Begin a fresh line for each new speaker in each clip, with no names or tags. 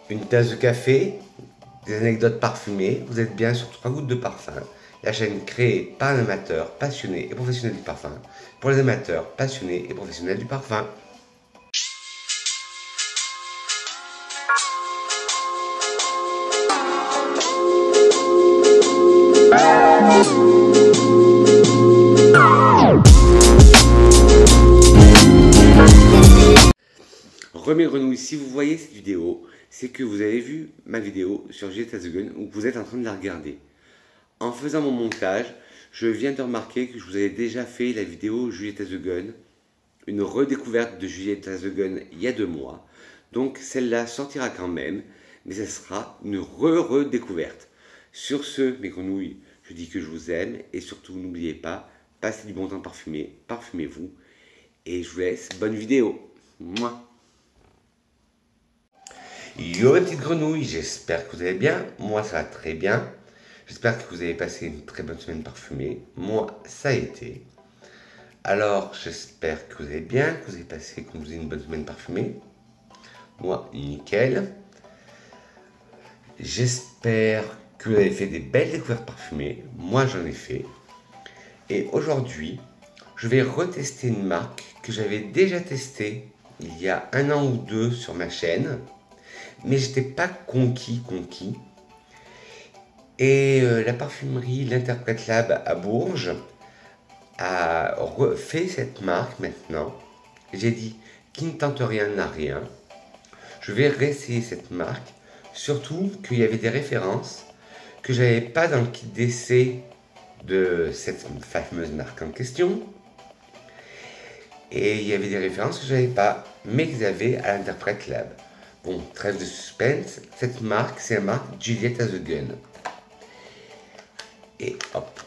une tasse de café, des anecdotes parfumées. Vous êtes bien sur 3 gouttes de parfum, la chaîne créée par un amateur passionné et professionnel du parfum, pour les amateurs passionnés et professionnels du parfum. Mes grenouilles, si vous voyez cette vidéo, c'est que vous avez vu ma vidéo sur Juliette Has The Gun ou que vous êtes en train de la regarder. En faisant mon montage, je viens de remarquer que je vous avais déjà fait la vidéo Juliette Has The Gun, une redécouverte de Juliette Has The Gun il y a 2 mois. Donc celle-là sortira quand même, mais ce sera une redécouverte. Sur ce, mes grenouilles, je dis que je vous aime et surtout n'oubliez pas, passez du bon temps parfumé, parfumez-vous et je vous laisse, bonne vidéo. Mouah. Yo mes petites grenouilles, j'espère que vous allez bien, moi ça va très bien, j'espère que vous avez passé une très bonne semaine parfumée, moi ça a été. Alors j'espère que vous allez bien, que vous avez passé, comme je vous ai une bonne semaine parfumée, moi nickel. J'espère que vous avez fait des belles découvertes parfumées, moi j'en ai fait. Et aujourd'hui, je vais retester une marque que j'avais déjà testée il y a 1 an ou 2 sur ma chaîne. Mais j'étais pas conquis. Et la parfumerie L'Interprète Lab à Bourges a refait cette marque maintenant. J'ai dit, qui ne tente rien n'a rien. Je vais réessayer cette marque, surtout qu'il y avait des références que j'avais pas dans le kit d'essai de cette fameuse marque en question. Et il y avait des références que j'avais pas, mais qu'ils avaient à l'Interprète Lab. Bon, trêve de suspense, cette marque, c'est la marque Juliette Has The Gun. Et hop.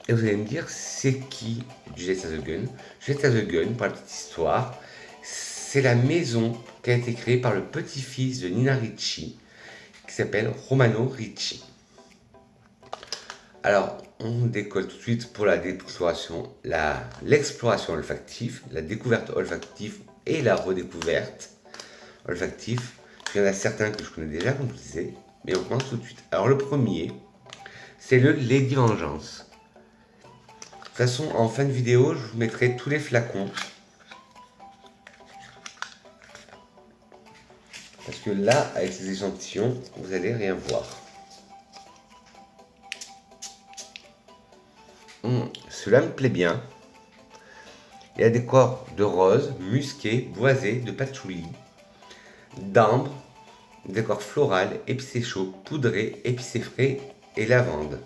Et vous allez me dire, c'est qui Juliette Has The Gun? Juliette Has The Gun, pour la petite histoire, c'est la maison qui a été créée par le petit-fils de Nina Ricci, qui s'appelle Romano Ricci. Alors, on décolle tout de suite pour l'exploration olfactive, la découverte olfactive et la redécouverte olfactif. Il y en a certains que je connais déjà, comme je vous disais, mais on commence tout de suite. Alors le premier, c'est le Lady Vengeance. De toute façon, en fin de vidéo, je vous mettrai tous les flacons. Parce que là, avec ces échantillons, vous allez rien voir. Cela me plaît bien. Il y a des corps de rose, musqué, boisé, de patchouli, d'ambre, décor floral, épicé chaud, poudré, épicé frais et lavande.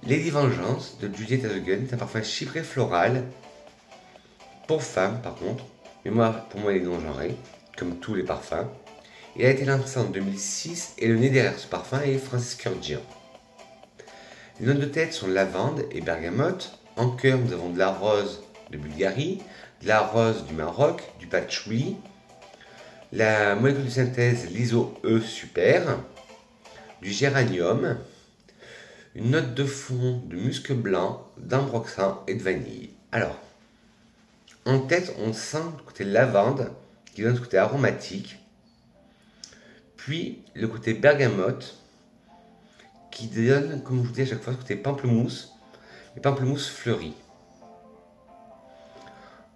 Lady Vengeance de Juliette Has The Gun, c'est un parfum chypré floral pour femmes par contre, mais pour moi il est non-genré, comme tous les parfums. Il a été lancé en 2006 et le nez derrière ce parfum est Francis Kurkdjian. Les notes de tête sont lavande et bergamote. En cœur, nous avons de la rose de Bulgarie, de la rose du Maroc, du patchouli, la molécule de synthèse l'ISO-E super, du géranium, une note de fond de musc blanc, d'ambroxan et de vanille. Alors, en tête, on sent le côté lavande qui donne ce côté aromatique, puis le côté bergamote qui donne, comme je vous dis à chaque fois, ce côté pamplemousse, et pamplemousse fleuri.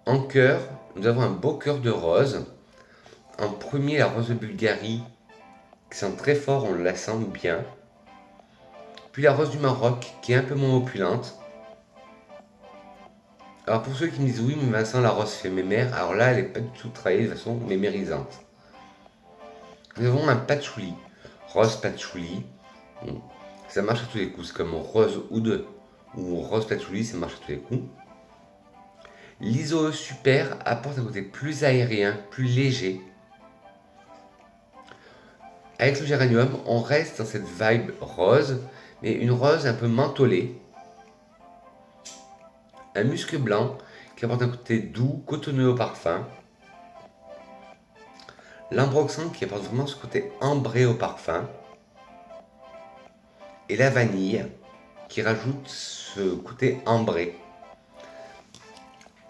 En cœur, nous avons un beau cœur de rose. En premier, la rose de Bulgarie, qui sent très fort, on la sent bien. Puis la rose du Maroc, qui est un peu moins opulente. Alors pour ceux qui me disent, oui, mais Vincent, la rose fait mémère, alors là, elle n'est pas du tout travaillée de façon mémérisante. Nous avons un patchouli, rose patchouli. Ça marche à tous les coups, c'est comme rose oud ou rose patchouli, ça marche à tous les coups. L'ISO super apporte un côté plus aérien, plus léger. Avec le géranium, on reste dans cette vibe rose, mais une rose un peu mentholée. Un musc blanc qui apporte un côté doux, cotonneux au parfum. L'ambroxan qui apporte vraiment ce côté ambré au parfum. Et la vanille qui rajoute ce côté ambré.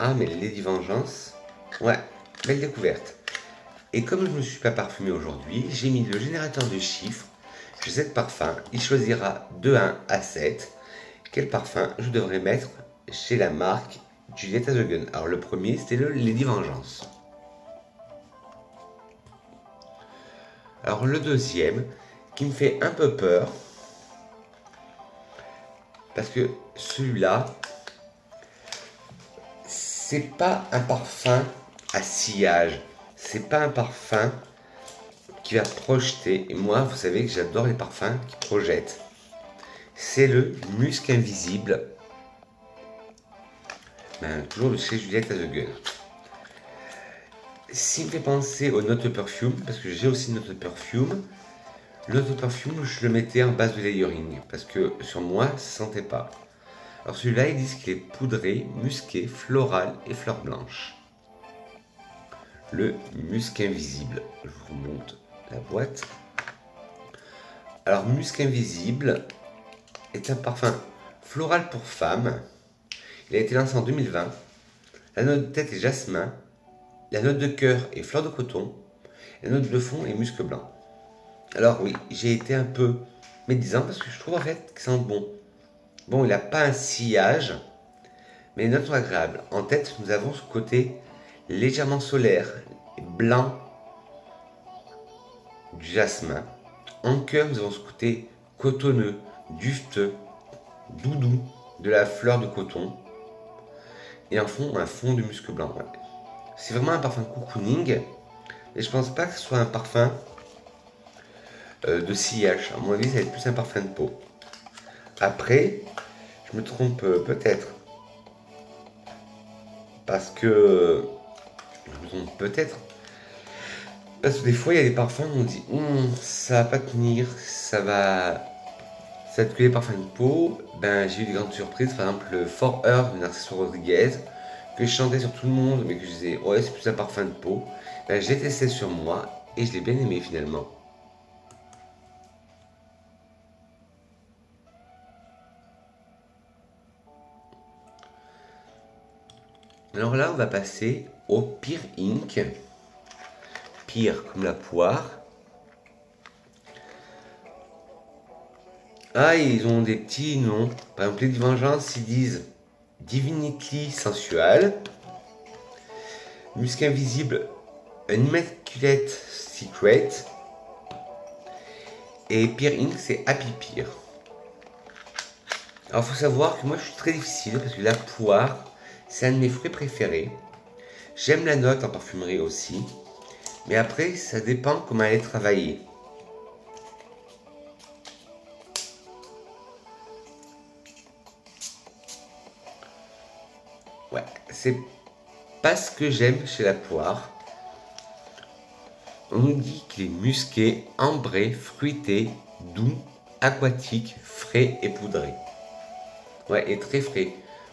Ah, mais Lady Vengeance, ouais, belle découverte. Et comme je ne me suis pas parfumé aujourd'hui, j'ai mis le générateur de chiffres chez 7 parfums. Il choisira de 1 à 7 quel parfum je devrais mettre chez la marque Juliette Hazogen. Alors le premier, c'était le Lady Vengeance. Alors le deuxième, qui me fait un peu peur, parce que celui-là, c'est pas un parfum à sillage, c'est pas un parfum qui va projeter. Et moi, vous savez que j'adore les parfums qui projettent. C'est le Musc Invisible, toujours de chez Juliette Hazogen. S'il me fait penser aux notes de perfume, parce que j'ai aussi une note de perfume, le note de perfume, je le mettais en base de layering, parce que sur moi, ça ne sentait pas. Alors celui-là, ils disent qu'il est poudré, musqué, floral et fleurs blanches. Le Musc Invisible, je vous montre la boîte. Alors Musc Invisible est un parfum floral pour femmes. Il a été lancé en 2020. La note de tête est jasmin. La note de cœur est fleur de coton. La note de fond est musc blanc. Alors oui, j'ai été un peu médisant parce que je trouve en fait que c'est bon. Bon, il n'a pas un sillage, mais les notes sont agréables. En tête, nous avons ce côté légèrement solaire, blanc du jasmin. En cœur, nous avons ce côté cotonneux, dufteux, doudou de la fleur de coton. Et en fond, un fond de musc blanc. Ouais. C'est vraiment un parfum cocooning. Et je pense pas que ce soit un parfum de sillage. À mon avis, ça va être plus un parfum de peau. Après, je me trompe peut-être. Parce que... Je me trompe peut-être. Parce que des fois, il y a des parfums où on dit ça va pas tenir, ça va être que les parfums de peau. Ben, j'ai eu des grandes surprises. Par exemple, le For Her de Narciso Rodriguez, que je chantais sur tout le monde, mais que je disais ouais, c'est plus un parfum de peau. Ben, je l'ai testé sur moi et je l'ai bien aimé finalement. Alors là, on va passer au Pear Ink. Pear comme la poire. Ah, ils ont des petits noms. Par exemple, les Vengeance, ils disent Divinity Sensual, Musc Invisible, An Immaculate Secret, et Pear Ink, c'est Happy Pear. Alors, il faut savoir que moi, je suis très difficile parce que la poire, c'est un de mes fruits préférés. J'aime la note en parfumerie aussi, mais après, ça dépend comment elle est travaillée. Ouais, c'est pas ce que j'aime chez la poire. On nous dit qu'il est musqué, ambré, fruité, doux, aquatique, frais et poudré. Ouais, et très frais.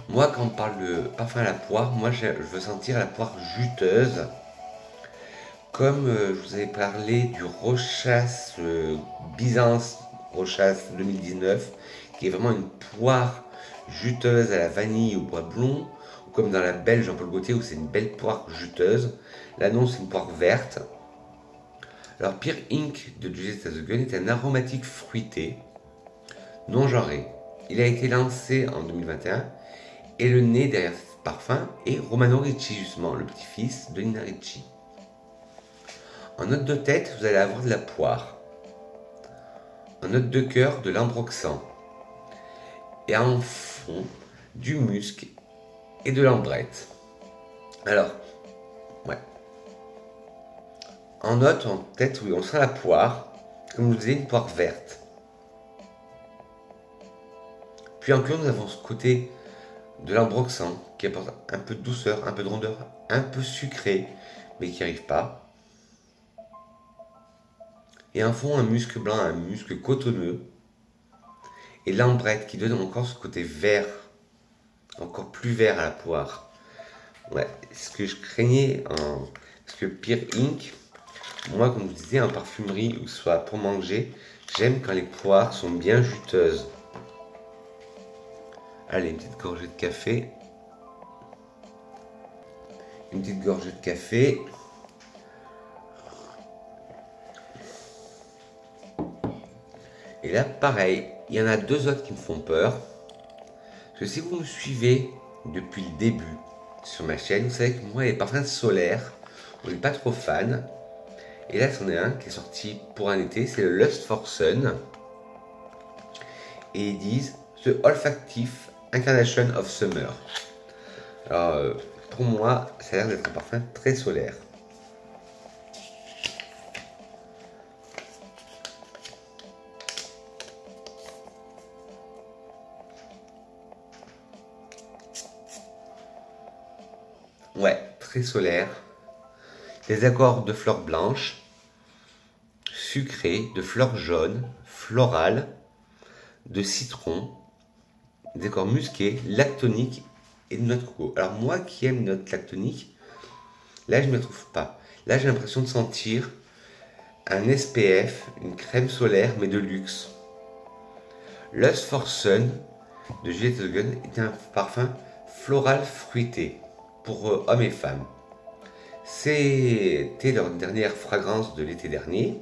Moi, quand on parle de parfum à la poire, moi je veux sentir la poire juteuse. Comme je vous avais parlé du Rochas Byzance Rochas 2019, qui est vraiment une poire juteuse à la vanille au bois blond, ou comme dans la belle Jean-Paul Gaultier où c'est une belle poire juteuse. Là non, c'est une poire verte. Alors Pear Ink de Juliette Hazogen est un aromatique fruité, non genré. Il a été lancé en 2021 et le nez derrière ce parfum est Romano Ricci justement, le petit-fils de Nina Ricci. En note de tête, vous allez avoir de la poire. En note de cœur, de l'ambroxan. Et en fond, du musc et de l'ambrette. Alors, ouais. En note, en tête, oui, on sent la poire. Comme je vous disais, une poire verte. Puis en cœur, nous avons ce côté de l'ambroxan qui apporte un peu de douceur, un peu de rondeur, un peu sucré, mais qui n'arrive pas. Et en fond, un musc blanc, un musc cotonneux. Et l'ambrette qui donne encore ce côté vert, encore plus vert à la poire. Ouais, ce que je craignais en... Parce que Pear Ink, moi, comme je vous disais, en parfumerie ou soit pour manger, j'aime quand les poires sont bien juteuses. Allez, une petite gorgée de café. Une petite gorgée de café. Et là, pareil, il y en a deux autres qui me font peur. Parce que si vous me suivez depuis le début sur ma chaîne, vous savez que moi, les parfums solaires, on n'est pas trop fan. Et là, c'en est un qui est sorti pour un été, c'est le Lust for Sun. Et ils disent The Olfactive Incarnation of Summer. Alors, pour moi, ça a l'air d'être un parfum très solaire. Ouais, très solaire. Des accords de fleurs blanches, sucrées, de fleurs jaunes, florales, de citron, des accords musqués, lactoniques et de noix de coco. Alors moi qui aime les notes lactoniques, là je ne me trouve pas. Là j'ai l'impression de sentir un SPF, une crème solaire mais de luxe. Lust for Sun de Juliette Hogan est un parfum floral fruité pour hommes et femmes. C'était leur dernière fragrance de l'été dernier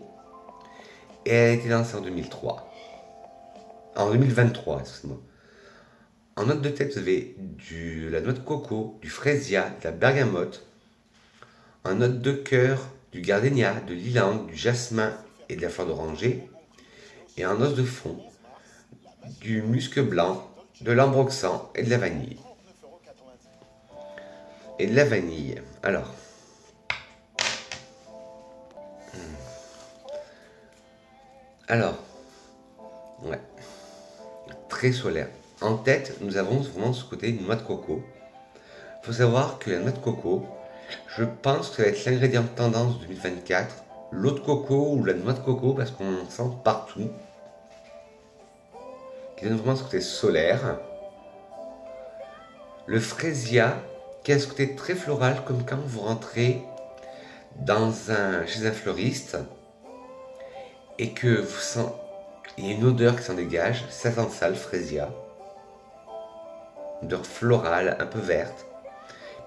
et elle a été lancée en 2003. En 2023, excusez-moi. En note de tête, vous avez la noix de coco, du freesia, de la bergamote. En note de cœur, du gardénia, de l'ylang, du jasmin et de la fleur d'oranger. Et en note de fond, du musc blanc, de l'ambroxan et de la vanille. Et de la vanille. Alors. Ouais. Très solaire. En tête, nous avons vraiment ce côté noix de coco. Il faut savoir que la noix de coco, je pense que ça va être l'ingrédient tendance 2024. L'eau de coco ou la noix de coco, parce qu'on en sent partout. Qui donne vraiment ce côté solaire. Le freesia, qui a ce côté très floral, comme quand vous rentrez chez un fleuriste et que vous sentez, il y a une odeur qui s'en dégage, ça sent ça le freesia. Une odeur florale, un peu verte.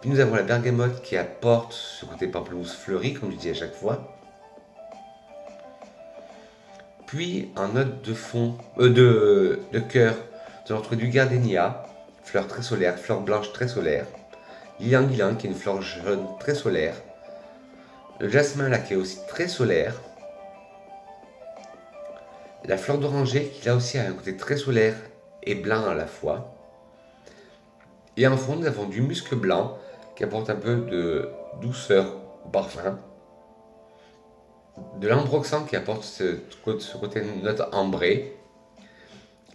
Puis nous avons la bergamote qui apporte ce côté pamplemousse fleuri, comme je dis à chaque fois. Puis en note de fond, de cœur, nous allons trouver du gardénia, fleur très solaire, fleur blanche très solaire. L'ylang ylang qui est une fleur jaune très solaire. Le jasmin là qui est aussi très solaire. La fleur d'oranger qui là aussi a un côté très solaire et blanc à la fois. Et en fond nous avons du musc blanc qui apporte un peu de douceur au parfum. De l'ambroxan qui apporte ce côté note ambrée.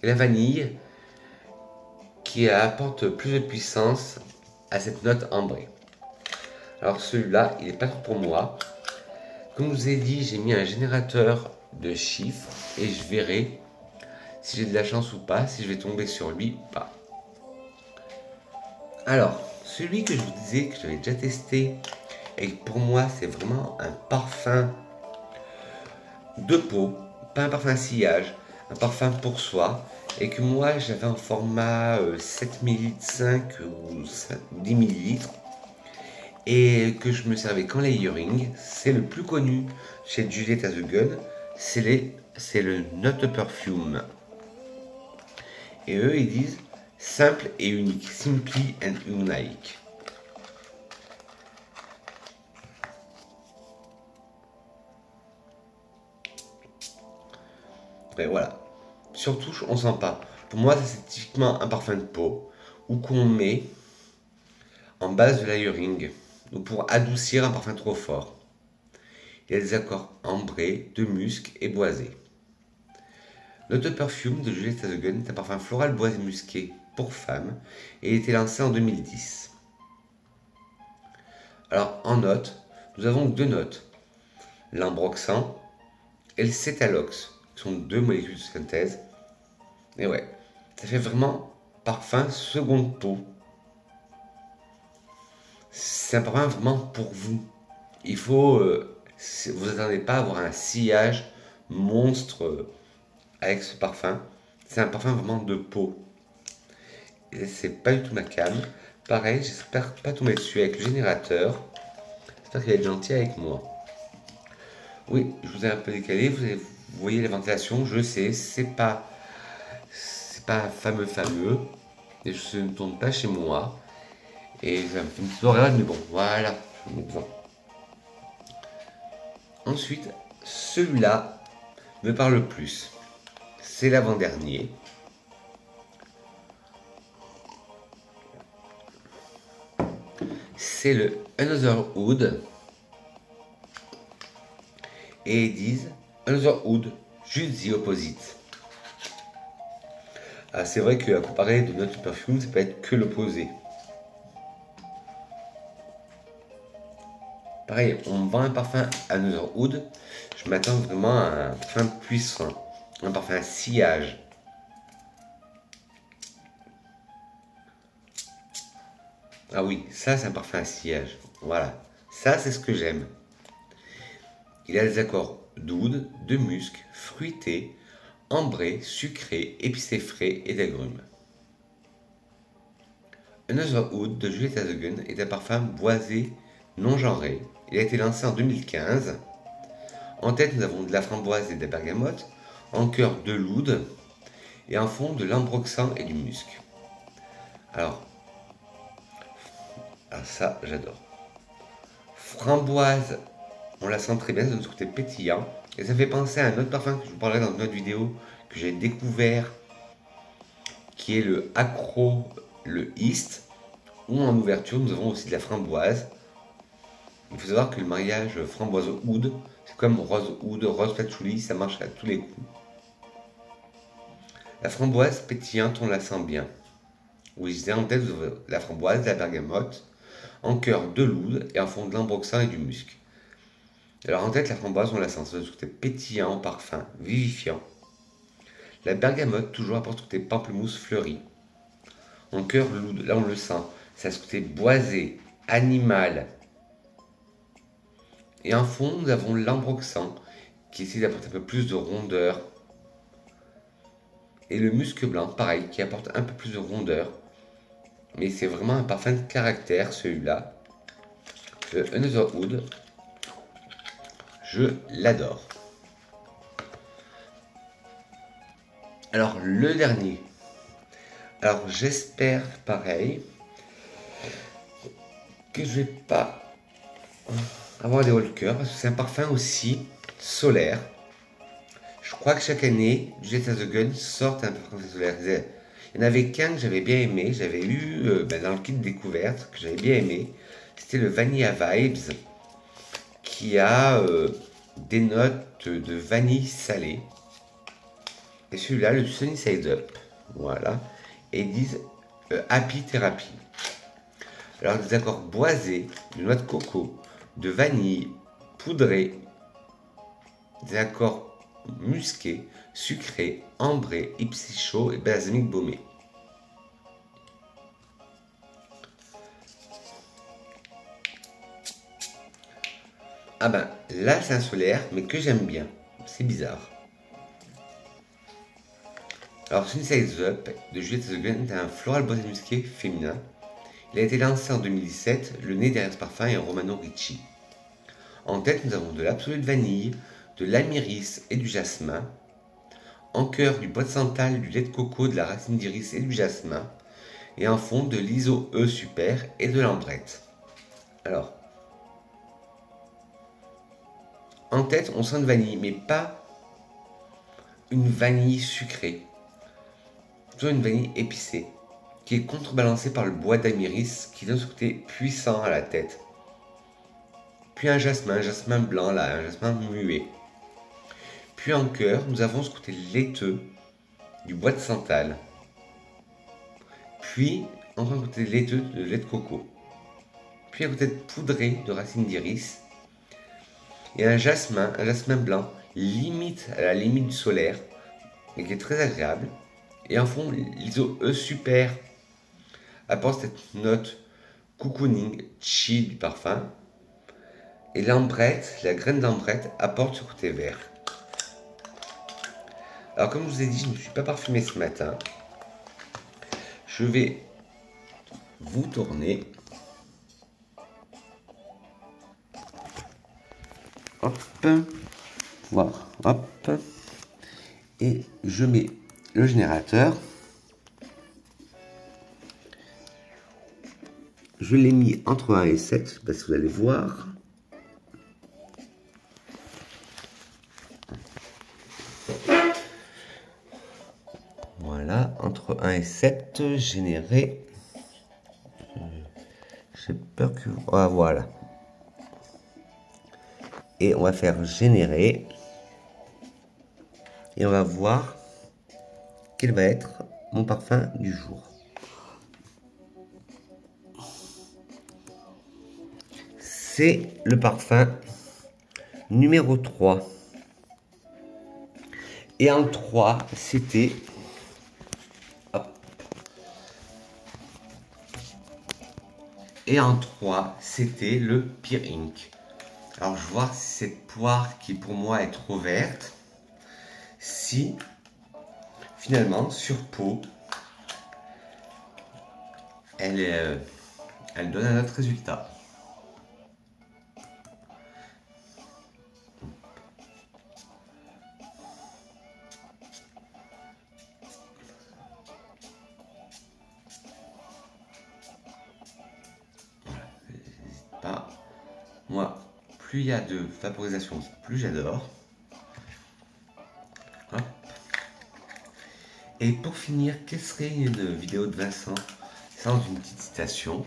Et la vanille qui apporte plus de puissance à cette note ambrée. Alors celui-là, il n'est pas trop pour moi. Comme je vous ai dit, j'ai mis un générateur de chiffres et je verrai si j'ai de la chance ou pas, si je vais tomber sur lui ou pas. Alors, celui que je vous disais que j'avais déjà testé et pour moi c'est vraiment un parfum de peau, pas un parfum à sillage, un parfum pour soi et que moi j'avais en format 7 ml 5 ou 10 ml et que je me servais qu'en layering. C'est le plus connu chez Juliette Hogan, c'est le Note Perfume. Et eux ils disent simple et unique, simply and unique. Et voilà. Surtout, on sent pas. Pour moi, c'est typiquement un parfum de peau ou qu'on met en base de layering ou pour adoucir un parfum trop fort. Il y a des accords ambrés, de musc et boisé. Note Perfume de Juliette Hogan est un parfum floral boisé musqué pour femmes et a été lancé en 2010. Alors en note, nous avons deux notes, l'ambroxan et le cétalox, qui sont deux molécules de synthèse. Et ouais, ça fait vraiment parfum seconde peau. C'est un parfum vraiment pour vous. Il faut, vous attendez pas à avoir un sillage monstre avec ce parfum. C'est un parfum vraiment de peau. Et c'est pas du tout ma cam. Pareil, j'espère pas tomber dessus avec le générateur. J'espère qu'il va être gentil avec moi. Oui, je vous ai un peu décalé. Vous allez vous voyez la ventilation, je sais, c'est pas fameux. Et je ne tourne pas chez moi. Et ça me fait une petite oreille, mais bon, voilà, j'en ai besoin. Ensuite, celui-là me parle le plus. C'est l'avant-dernier. C'est le Another Wood. Et ils disent Another Wood, juste the opposite. Ah, c'est vrai qu'à comparer de notre perfume, ça peut être que l'opposé. Pareil, on me vend un parfum Another Wood. Je m'attends vraiment à un parfum puissant. Un parfum à sillage. Ah oui, ça c'est un parfum à sillage. Voilà, ça c'est ce que j'aime. Il a des accords d'oud, de musc, fruité, ambré, sucré, épicé frais et d'agrumes. Another Wood de Juliette Hazogen est un parfum boisé non genré. Il a été lancé en 2015. En tête, nous avons de la framboise et de la bergamote, en cœur de l'oud et en fond de l'ambroxan et du musc. Alors ça, j'adore. Framboise, on la sent très bien, ça donne ce côté pétillant. Et ça fait penser à un autre parfum que je vous parlerai dans une autre vidéo que j'ai découvert, qui est le Acro, le East, où en ouverture, nous avons aussi de la framboise. Il faut savoir que le mariage framboise-oud, c'est comme rose-oud, rose-patchouli, ça marche à tous les coups. La framboise pétillante, on la sent bien. Oui, je disais en tête, vous avez la framboise, la bergamote, en cœur de l'oud et en fond de l'ambroxan et du musc. Alors en tête, la framboise, on la sent, ça côté pétillant, parfum, vivifiant. La bergamote, toujours apporte ce côté pamplemousse fleuri. En cœur, l'oud, là on le sent, ça a ce côté boisé, animal. Et en fond, nous avons l'ambroxan, qui essaie d'apporter un peu plus de rondeur. Et le musc blanc, pareil, qui apporte un peu plus de rondeur. Mais c'est vraiment un parfum de caractère, celui-là. Le Another Wood. Je l'adore. Alors, le dernier. Alors, j'espère, pareil, que je vais pas avoir des hauts le cœur, parce que c'est un parfum aussi solaire. Je crois que chaque année, Juliette Hazogen sort un parfum solaire. Il y en avait qu'un que j'avais bien aimé, j'avais eu dans le kit découverte, que j'avais bien aimé. C'était le Vanilla Vibes, qui a des notes de vanille salée. Et celui-là, le Sunny Side Up. Voilà. Et ils disent Happy Therapy. Alors, des accords boisés, de noix de coco, de vanille, poudrée, des accords musqués, sucrés, ambrés, épicé chaud et balsamique baumé. Ah ben, là c'est un solaire, mais que j'aime bien. C'est bizarre. Alors, Sunny Side Up de Juliette Hazogen est un floral boisé musqué féminin. Il a été lancé en 2017, le nez derrière ce parfum est un Romano Ricci. En tête, nous avons de l'absolu de vanille, de l'amiris et du jasmin. En cœur, du bois de santal, du lait de coco, de la racine d'iris et du jasmin. Et en fond, de l'ISO E Super et de l'ambrette. Alors, en tête, on sent de vanille, mais pas une vanille sucrée. Plutôt une vanille épicée, qui est contrebalancée par le bois d'amiris, qui donne ce côté puissant à la tête. Puis un jasmin blanc là, un jasmin muet. Puis en cœur, nous avons ce côté laiteux du bois de santal. Puis encore un côté laiteux de lait de coco. Puis un côté poudré de racine d'iris. Et un jasmin blanc, limite à la limite du solaire, mais qui est très agréable. Et en fond, l'ISO E Super apporte cette note cocooning chill du parfum. Et l'ambrette, la graine d'ambrette apporte ce côté vert. Alors comme je vous ai dit, je ne me suis pas parfumé ce matin. Je vais vous tourner. Hop. Voir. Hop. Et je mets le générateur. Je l'ai mis entre 1 et 7, parce que vous allez voir. Voilà, entre 1 et 7, généré. J'ai peur que... Ah, voilà. Et on va faire générer. Et on va voir quel va être mon parfum du jour. C'est le parfum numéro 3. Et en 3, c'était... Et en 3, c'était le Pear Ink. Alors je vois cette poire qui pour moi est trop verte. Si finalement sur peau, elle donne un autre résultat. Pas. Moi, plus il y a de vaporisation, plus j'adore. Et pour finir, quelle serait une vidéo de Vincent sans une petite citation?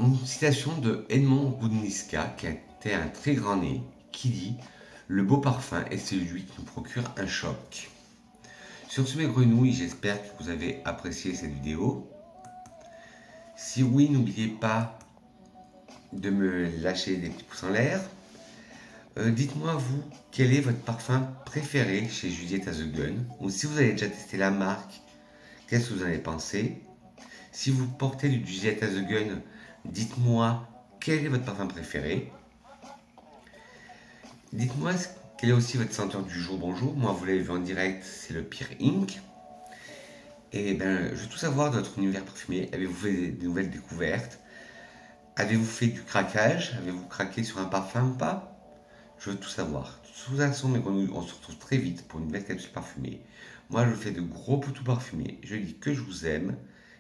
Une citation de Edmond Goudniska, qui a été un très grand nez, qui dit « Le beau parfum est celui qui nous procure un choc ». Sur ce, mes grenouilles, j'espère que vous avez apprécié cette vidéo. Si oui, n'oubliez pas de me lâcher des petits pouces en l'air. Dites-moi, vous, quel est votre parfum préféré chez Juliette The Gun? Ou si vous avez déjà testé la marque, qu'est-ce que vous en avez pensé? Si vous portez du Juliette The Gun, dites-moi quel est votre parfum préféré. Dites-moi quelle est aussi votre senteur du jour. Bonjour, moi vous l'avez vu en direct, c'est le Pear Ink. Et ben, je veux tout savoir de votre univers parfumé. Avez-vous fait des nouvelles découvertes? Avez-vous fait du craquage? Avez-vous craqué sur un parfum ou pas? Je veux tout savoir. De toute façon, mes grenouilles, on se retrouve très vite pour une nouvelle capsule parfumée. Moi, je fais de gros poutous parfumés. Je dis que je vous aime.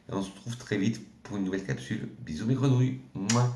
Et on se retrouve très vite pour une nouvelle capsule. Bisous mes grenouilles. Mouah.